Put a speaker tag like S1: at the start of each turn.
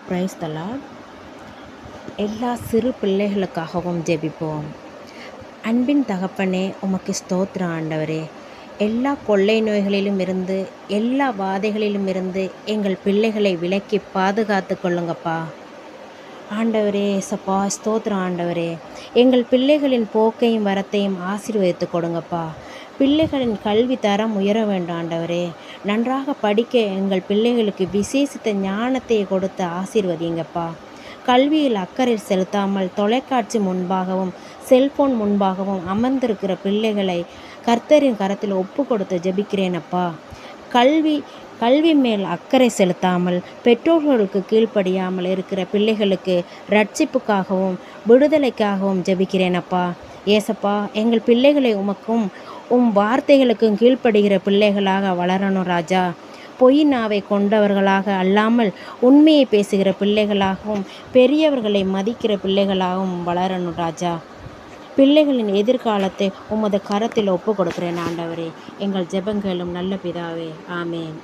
S1: Praise the Lord. எல்லா சிறு பிள்ளைகளுக்காகவும் ஜெபிப்போம். அன்பின் தகப்பனே, உமக்கு ஸ்தோத்திரம் ஆண்டவரே. எல்லா கொள்ளை நோய்களிலும் இருந்து, எல்லா வாதைகளிலும் இருந்து எங்கள் பிள்ளைகளை விலக்கி பாதுகாத்து கொள்ளுங்கப்பா. ஆண்டவரே ஏசப்பா, ஸ்தோத்திரம் ஆண்டவரே. எங்கள் பிள்ளைகளின் போக்கையும் வரத்தையும் ஆசீர்வதித்து கொடுங்கப்பா. பிள்ளைகளின் கல்வி தரம் உயர வேண்டும் ஆண்டவரே. நன்றாக படிக்க எங்கள் பிள்ளைகளுக்கு விசேஷித்த ஞானத்தை கொடுத்து ஆசீர்வதிங்கப்பா. கல்வியில் அக்கறை செலுத்தாமல் தொலைக்காட்சி முன்பாகவும் செல்போன் முன்பாகவும் அமர்ந்திருக்கிற பிள்ளைகளை கர்த்தரின் கரத்தில் ஒப்பு கொடுத்து ஜெபிக்கிறேனப்பா. கல்வி மேல் அக்கறை செலுத்தாமல் பெற்றோர்களுக்கு கீழ்ப்படியாமல் இருக்கிற பிள்ளைகளுக்கு ரட்சிப்புக்காகவும் விடுதலைக்காகவும் ஜெபிக்கிறேனப்பா. ஏசப்பா, எங்கள் பிள்ளைகளை உமக்கும் வார்த்தைகளுக்கும் கீழ்ப்படுகிற பிள்ளைகளாக வளரணும் ராஜா. பொய் நாவை கொண்டவர்களாக அல்லாமல் உண்மையை பேசுகிற பிள்ளைகளாகவும் பெரியவர்களை மதிக்கிற பிள்ளைகளாகவும் வளரணும் ராஜா. பிள்ளைகளின் எதிர்காலத்தை உமது கரத்தில் ஒப்பு கொடுக்கிறேன் ஆண்டவரே. எங்கள் ஜெபங்களும் நல்ல பிதாவே. ஆமேன்.